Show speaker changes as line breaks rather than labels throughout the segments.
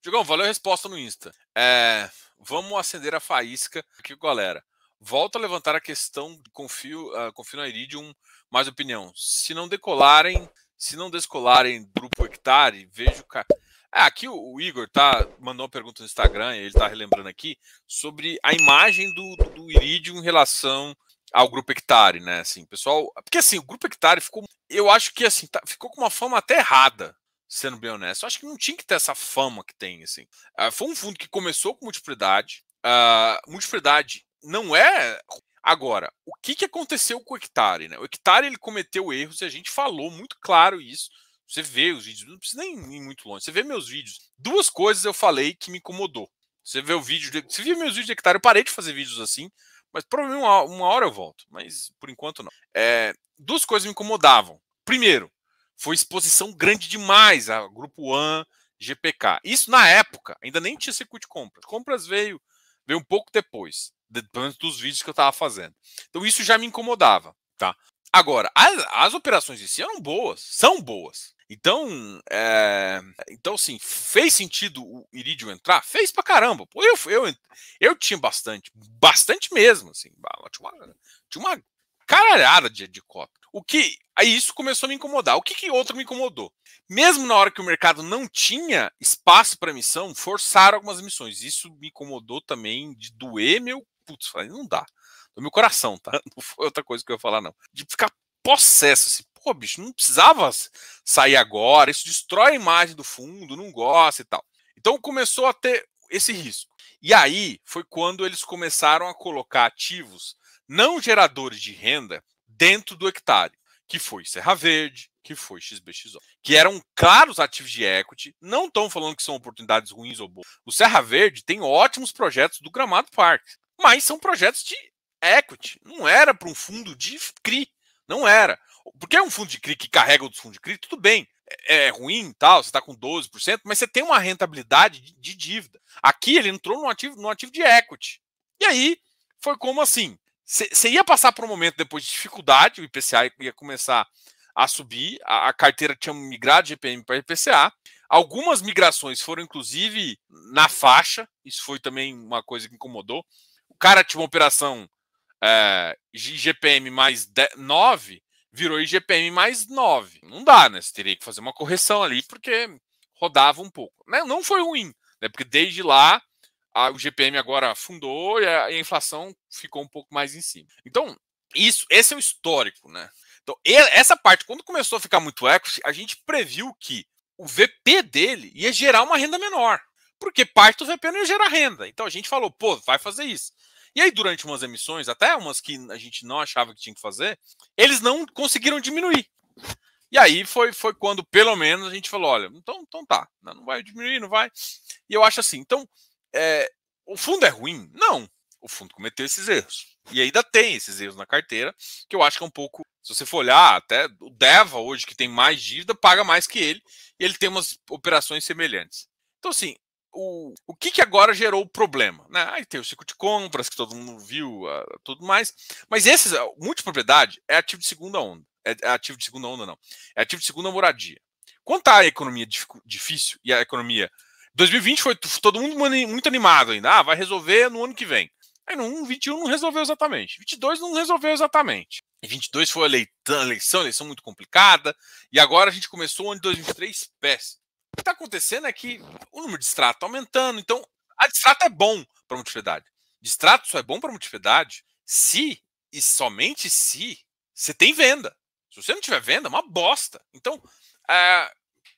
Diogão, valeu a resposta no Insta. Vamos acender a faísca aqui, galera. Volto a levantar a questão, confio na Iridium, mais opinião. Se não descolarem grupo Hectare, vejo... aqui o Igor mandou uma pergunta no Instagram, ele está relembrando aqui, sobre a imagem do Iridium em relação ao grupo Hectare, né? Assim, pessoal, porque assim, o grupo Hectare ficou, eu acho que assim, ficou com uma fama até errada, sendo bem honesto. Eu acho que não tinha que ter essa fama que tem, assim. Foi um fundo que começou com multiplicidade. Multiplicidade não é... Agora, o que aconteceu com o Hectare, né? O Hectare, ele cometeu erros e a gente falou muito claro isso. Você vê os vídeos, não precisa nem ir muito longe. Você vê meus vídeos. Duas coisas eu falei que me incomodou. Você vê o vídeo... Você viu meus vídeos de Hectare, eu parei de fazer vídeos assim, mas provavelmente uma hora eu volto. Mas, por enquanto, não. Duas coisas me incomodavam. Primeiro, foi exposição grande demais a Grupo One, GPK. Isso na época, ainda nem tinha circuito de compras. Compras veio um pouco depois, dos vídeos que eu estava fazendo. Então isso já me incomodava, tá? Agora, as operações em si eram boas, são boas. Então, sim, fez sentido o Iridium entrar? Fez pra caramba. Pô, eu tinha bastante mesmo, assim. Tinha uma caralhada de cota. Aí isso começou a me incomodar. O que outro me incomodou? Mesmo na hora que o mercado não tinha espaço para emissão, forçaram algumas emissões. Isso me incomodou também de doer meu... Putz, falei, não dá. Do meu coração, tá? Não foi outra coisa que eu ia falar, não. De ficar possesso, assim. Pô, bicho, não precisava sair agora. Isso destrói a imagem do fundo, não gosta e tal. Então começou a ter esse risco. E aí foi quando eles começaram a colocar ativos não geradores de renda dentro do Hectare, que foi Serra Verde, que foi XBXO, que eram claros ativos de equity. Não estão falando que são oportunidades ruins ou boas. O Serra Verde tem ótimos projetos do Gramado Park, mas são projetos de equity. Não era para um fundo de CRI. Não era. Porque é um fundo de CRI que carrega outros fundos de CRI, tudo bem. É ruim, tal, você está com 12%, mas você tem uma rentabilidade de dívida. Aqui ele entrou num ativo de equity. E aí foi como assim? Você ia passar por um momento depois de dificuldade, o IPCA ia começar a subir, a carteira tinha migrado de GPM para IPCA. Algumas migrações foram, inclusive, na faixa. Isso foi também uma coisa que incomodou. O cara tinha uma operação IGPM mais 9, virou IGPM mais 9. Não dá, né? Você teria que fazer uma correção ali, porque rodava um pouco. Não foi ruim, né? Porque desde lá o GPM agora afundou e a inflação ficou um pouco mais em cima. Então, esse é o histórico, né? Então, essa parte, quando começou a ficar muito equity, a gente previu que o VP dele ia gerar uma renda menor, porque parte do VP não ia gerar renda. Então a gente falou, pô, vai fazer isso. E aí, durante umas emissões, até umas que a gente não achava que tinha que fazer, eles não conseguiram diminuir. E aí foi quando, pelo menos, a gente falou, olha, então tá, não vai diminuir, não vai. E eu acho assim, então, o fundo é ruim? Não. O fundo cometeu esses erros. E ainda tem esses erros na carteira, que eu acho que é um pouco... Se você for olhar, até o Deva hoje, que tem mais dívida, paga mais que ele, e ele tem umas operações semelhantes. Então, assim, o que agora gerou o problema? Né? Aí tem o ciclo de compras, que todo mundo viu, tudo mais. Mas esses, multipropriedade, é ativo de segunda onda. É ativo de segunda onda, não. É ativo de segunda moradia. Quando tá a economia difícil, e a economia... 2020 foi todo mundo muito animado ainda. Vai resolver no ano que vem. Aí no 21 não resolveu exatamente. 22 não resolveu exatamente. E 22 foi eleição muito complicada. E agora a gente começou o ano de 2023 péssimo. O que está acontecendo é que o número de extrato está aumentando. Então, a extrato é bom para multiplicidade. Extrato só é bom para multiplicidade se, e somente se, você tem venda. Se você não tiver venda, é uma bosta. Então, o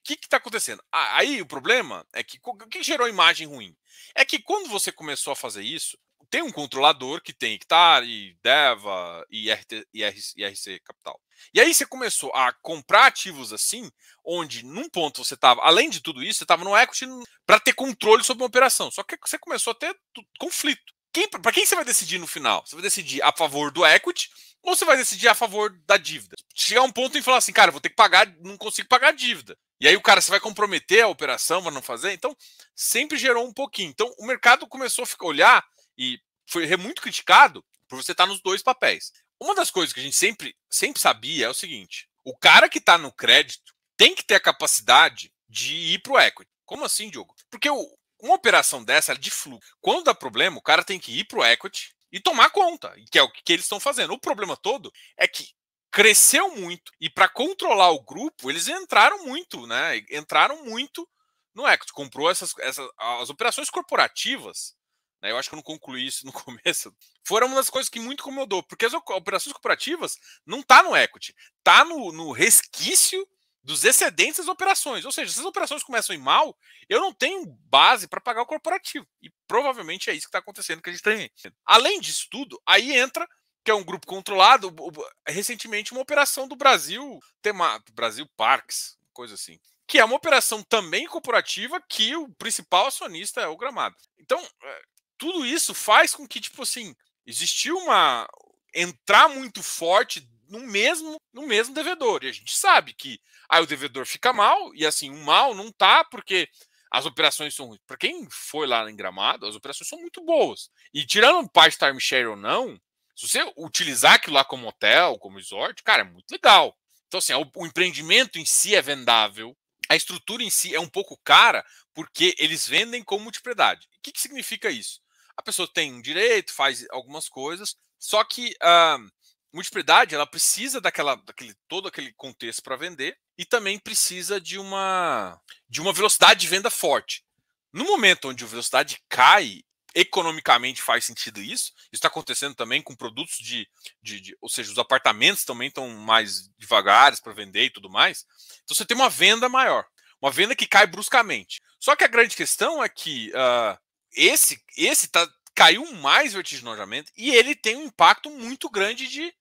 que está acontecendo? Aí o problema é que o que gerou imagem ruim? É que quando você começou a fazer isso, tem um controlador que tem Hectare, Deva e RC Capital. E aí você começou a comprar ativos assim, onde num ponto você estava, além de tudo isso, você estava no equity para ter controle sobre uma operação. Só que você começou a ter conflito. Para quem você vai decidir no final? Você vai decidir a favor do equity ou você vai decidir a favor da dívida? Chegar um ponto em falar assim, cara, vou ter que pagar, não consigo pagar a dívida. E aí o cara, você vai comprometer a operação para não fazer? Então, sempre gerou um pouquinho. Então, o mercado começou a olhar e foi muito criticado por você estar nos dois papéis. Uma das coisas que a gente sempre sabia é o seguinte, o cara que está no crédito tem que ter a capacidade de ir para o equity. Como assim, Diogo? Porque uma operação dessa é de fluxo. Quando dá problema, o cara tem que ir pro equity e tomar conta, que é o que eles estão fazendo. O problema todo é que cresceu muito e para controlar o grupo, eles entraram muito, né? Entraram muito no equity. Comprou as operações corporativas, né? Eu acho que eu não concluí isso no começo. Foram uma das coisas que muito incomodou, porque as operações corporativas não tá no equity, tá no resquício dos excedentes das operações. Ou seja, se as operações começam a ir mal, eu não tenho base para pagar o corporativo. E provavelmente é isso que está acontecendo que a gente tem. Além disso tudo, aí entra, que é um grupo controlado, recentemente uma operação do Brasil, Brasil Parques, coisa assim. Que é uma operação também corporativa que o principal acionista é o Gramado. Então, tudo isso faz com que, tipo assim, existiu entrar muito forte no mesmo devedor. E a gente sabe que aí o devedor fica mal, e assim, o mal não tá porque as operações são ruins. Para quem foi lá em Gramado, as operações são muito boas. E tirando parte timeshare ou não, se você utilizar aquilo lá como hotel, como resort, cara, é muito legal. Então, assim, o empreendimento em si é vendável, a estrutura em si é um pouco cara, porque eles vendem como multipropriedade. O que significa isso? A pessoa tem um direito, faz algumas coisas, só que a multipropriedade ela precisa todo aquele contexto para vender e também precisa de uma velocidade de venda forte. No momento onde a velocidade cai, economicamente faz sentido isso. Isso está acontecendo também com produtos ou seja, os apartamentos também estão mais devagares para vender e tudo mais. Então você tem uma venda maior, uma venda que cai bruscamente. Só que a grande questão é que esse caiu mais vertiginosamente e ele tem um impacto muito grande de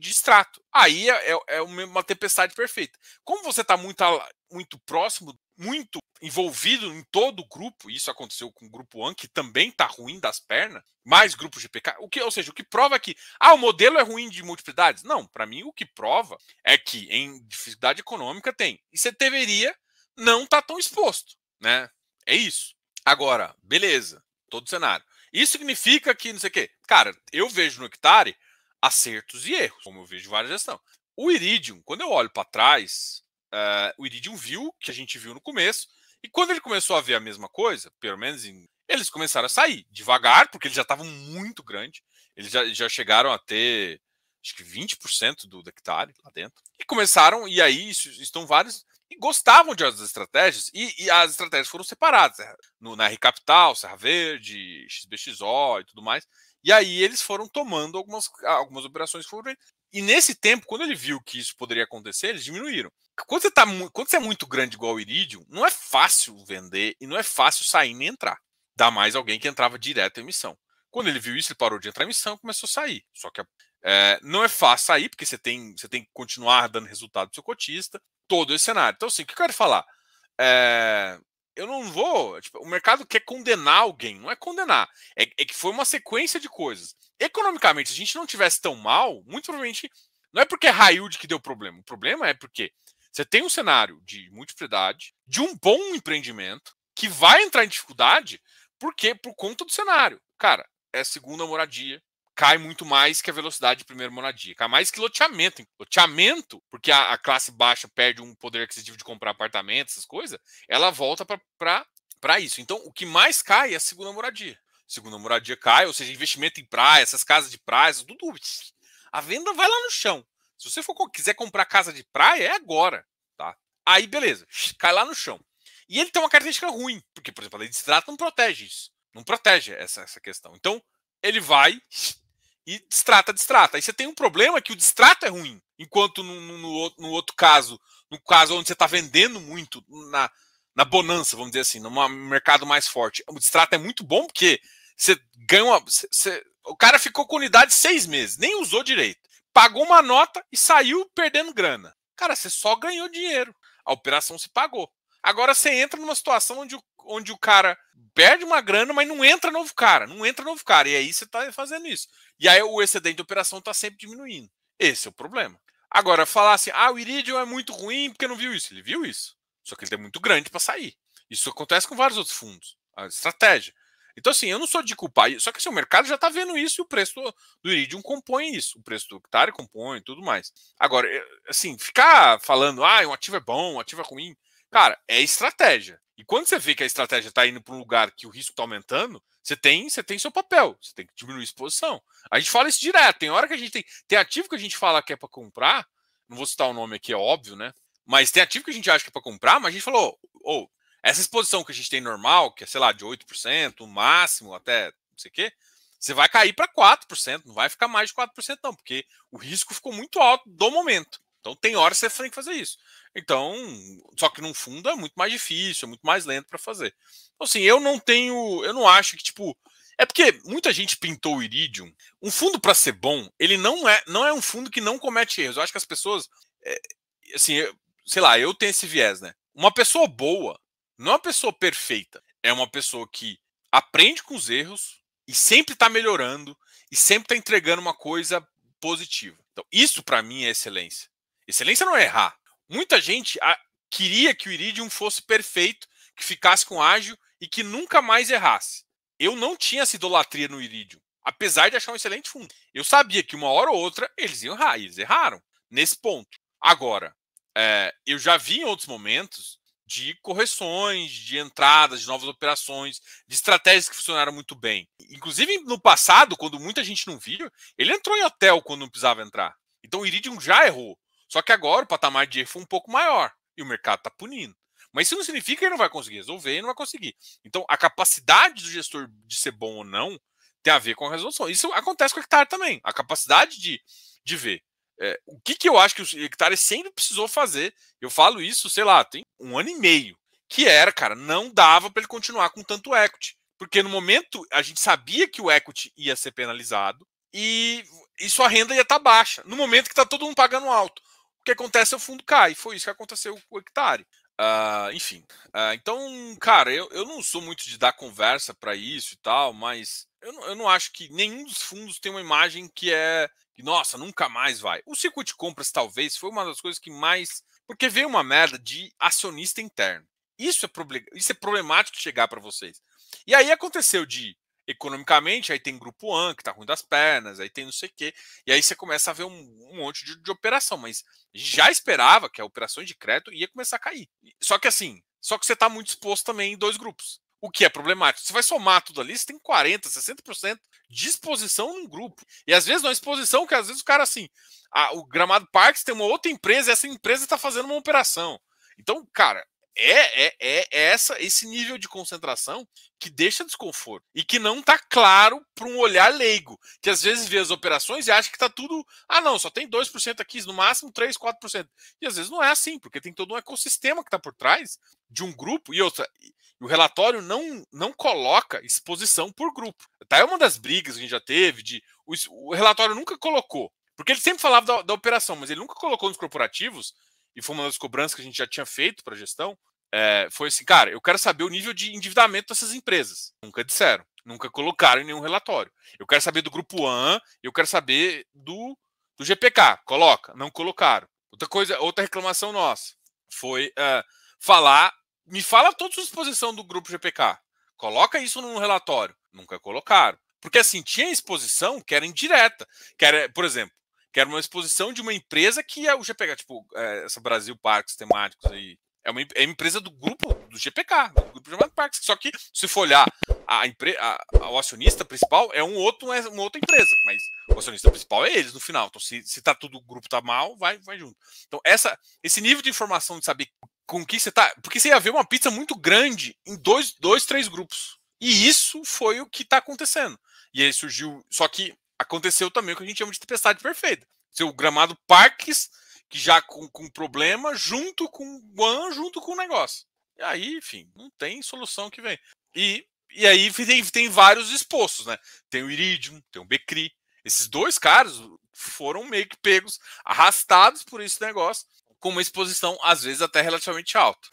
extrato. Aí é uma tempestade perfeita. Como você está muito próximo, muito envolvido em todo o grupo, isso aconteceu com o grupo One, que também está ruim das pernas, mais grupos de GPK, ou seja, o que prova é que o modelo é ruim de multiplicidades. Não, para mim o que prova é que em dificuldade econômica tem. E você deveria não estar tão exposto, né? É isso. Agora, beleza, todo cenário. Isso significa que não sei o quê. Cara, eu vejo no Hectare acertos e erros, como eu vejo várias gestões. O Iridium, quando eu olho para trás, o Iridium viu que a gente viu no começo, e quando ele começou a ver a mesma coisa, pelo menos eles começaram a sair devagar, porque eles já estavam muito grandes, eles já chegaram a ter acho que 20% do Hectare lá dentro, e começaram, e aí estão vários, e gostavam de as estratégias, e as estratégias foram separadas, na R Capital, Serra Verde, XBXO e tudo mais, e aí eles foram tomando algumas operações que foram. E nesse tempo, quando ele viu que isso poderia acontecer, eles diminuíram. Quando você é muito grande igual o Iridium, não é fácil vender e não é fácil sair nem entrar. Dá mais alguém que entrava direto em emissão. Quando ele viu isso, ele parou de entrar em emissão e começou a sair. Só que não é fácil sair, porque você tem que continuar dando resultado do seu cotista, todo esse cenário. Então, assim, o que eu quero falar? Eu não vou. Tipo, o mercado quer condenar alguém, não é condenar. É que foi uma sequência de coisas. Economicamente, se a gente não tivesse tão mal, muito provavelmente não é porque é High-Yield que deu problema. O problema é porque você tem um cenário de multipropriedade, de um bom empreendimento, que vai entrar em dificuldade por conta do cenário. Cara, é segunda moradia, cai muito mais que a velocidade de primeira moradia. Cai mais que loteamento. Loteamento, porque a classe baixa perde um poder aquisitivo de comprar apartamentos, essas coisas, ela volta para isso. Então, o que mais cai é a segunda moradia. Segunda moradia cai, ou seja, investimento em praia, essas casas de praia, tudo. A venda vai lá no chão. Se você quiser comprar casa de praia, é agora, tá? Aí, beleza, cai lá no chão. E ele tem uma característica ruim, porque, por exemplo, a lei de extrato não protege isso. Não protege essa questão. Então, ele vai e destrata. Aí você tem um problema que o destrato é ruim. Enquanto no outro caso, no caso onde você está vendendo muito, na bonança, vamos dizer assim, num mercado mais forte, o destrato é muito bom porque você ganha o cara ficou com unidade 6 meses, nem usou direito. Pagou uma nota e saiu perdendo grana. Cara, você só ganhou dinheiro. A operação se pagou. Agora você entra numa situação onde o cara perde uma grana, mas não entra novo cara. E aí você está fazendo isso. E aí o excedente de operação está sempre diminuindo. Esse é o problema. Agora, falar assim, o Iridium é muito ruim porque não viu isso. Ele viu isso. Só que ele é muito grande para sair. Isso acontece com vários outros fundos. A estratégia. Então, assim, eu não sou de culpar. Só que assim, o mercado já está vendo isso e o preço do Iridium compõe isso. O preço do Hectare compõe e tudo mais. Agora, assim, ficar falando, um ativo é bom, um ativo é ruim. Cara, é estratégia. E quando você vê que a estratégia está indo para um lugar que o risco está aumentando, você tem seu papel, você tem que diminuir a exposição. A gente fala isso direto. Tem hora que a gente tem ativo que a gente fala que é para comprar, não vou citar o nome aqui, é óbvio, né? Mas tem ativo que a gente acha que é para comprar, mas a gente falou, essa exposição que a gente tem normal, que é, sei lá, de 8%, o máximo até não sei o quê, você vai cair para 4%, não vai ficar mais de 4% não, porque o risco ficou muito alto do momento. Então tem horas que você tem que fazer isso. Então, só que num fundo é muito mais difícil, é muito mais lento para fazer. Então, assim, eu não acho que, tipo, é porque muita gente pintou o Iridium. Um fundo para ser bom, ele não é um fundo que não comete erros. Eu acho que as pessoas, assim, sei lá, eu tenho esse viés, né? Uma pessoa boa não é uma pessoa perfeita, é uma pessoa que aprende com os erros e sempre está melhorando e sempre está entregando uma coisa positiva. Então, isso para mim é excelência. Excelência não é errar. Muita gente queria que o Iridium fosse perfeito, que ficasse com ágil e que nunca mais errasse. Eu não tinha essa idolatria no Iridium, apesar de achar um excelente fundo. Eu sabia que uma hora ou outra eles iam errar, e eles erraram nesse ponto. Agora, eu já vi em outros momentos de correções, de entradas, de novas operações, de estratégias que funcionaram muito bem. Inclusive, no passado, quando muita gente não viu, ele entrou em hotel quando não precisava entrar. Então o Iridium já errou. Só que agora o patamar de erro foi um pouco maior e o mercado está punindo. Mas isso não significa que ele não vai conseguir resolver e não vai conseguir. Então a capacidade do gestor de ser bom ou não tem a ver com a resolução. Isso acontece com o hectare também. A capacidade de ver. O que eu acho que o hectare sempre precisou fazer, eu falo isso, sei lá, tem 1 ano e meio, que era, cara, não dava para ele continuar com tanto equity. Porque no momento a gente sabia que o equity ia ser penalizado e sua renda ia estar baixa. No momento que está todo mundo pagando alto. O que acontece é o fundo cai. Foi isso que aconteceu com o hectare. Enfim. Então, cara, eu não sou muito de dar conversa para isso e tal, mas eu não acho que nenhum dos fundos tem uma imagem que nossa, nunca mais vai. O ciclo de compras, talvez, foi uma das coisas que mais. Porque veio uma merda de acionista interno. Isso é problemático chegar para vocês. E aí aconteceu economicamente, aí tem grupo AN, que tá ruim das pernas, aí tem não sei o quê, e aí você começa a ver um monte de operação, mas a gente já esperava que a operação de crédito ia começar a cair. Só que você tá muito exposto também em 2 grupos, o que é problemático. Você vai somar tudo ali, você tem 40%, 60% de exposição num grupo. E às vezes uma exposição que às vezes o cara assim, o Gramado Parques tem uma outra empresa, e essa empresa tá fazendo uma operação. Então, cara, esse nível de concentração que deixa desconforto e que não está claro para um olhar leigo, que às vezes vê as operações e acha que está tudo, não, só tem 2% aqui, no máximo 3, 4%. E às vezes não é assim, porque tem todo um ecossistema que está por trás de um grupo e outra. O relatório não coloca exposição por grupo. Tá? É uma das brigas que a gente já teve, o relatório nunca colocou, porque ele sempre falava da operação, mas ele nunca colocou nos corporativos, e foi uma das cobranças que a gente já tinha feito para a gestão, foi assim, cara, eu quero saber o nível de endividamento dessas empresas. Nunca disseram, nunca colocaram em nenhum relatório. Eu quero saber do grupo AN, eu quero saber do GPK. Coloca, não colocaram. Outra reclamação nossa foi me fala toda a sua exposição do grupo GPK. Coloca isso no relatório. Nunca colocaram. Porque assim, tinha exposição que era indireta. Que era, por exemplo, que era uma exposição de uma empresa que é o GPK, tipo, essa Brasil Parques Temáticos aí. É uma empresa do grupo do GPK, do grupo chamado Parques. Só que, se for olhar, o acionista principal é uma outra empresa, mas o acionista principal é eles no final. Então, se tá tudo, o grupo tá mal, vai junto. Então, esse nível de informação de saber com que você tá. Porque você ia ver uma pizza muito grande em 3 grupos. E isso foi o que tá acontecendo. E aí surgiu. Só que aconteceu também o que a gente chama de tempestade perfeita. Seu Gramado Parques, que já com problema, junto com o One, junto com o negócio. E aí, enfim, não tem solução que vem. E aí tem vários expostos, né? Tem o Iridium, tem o Becri. Esses 2 caras foram meio que pegos, arrastados por esse negócio, com uma exposição, às vezes, até relativamente alta.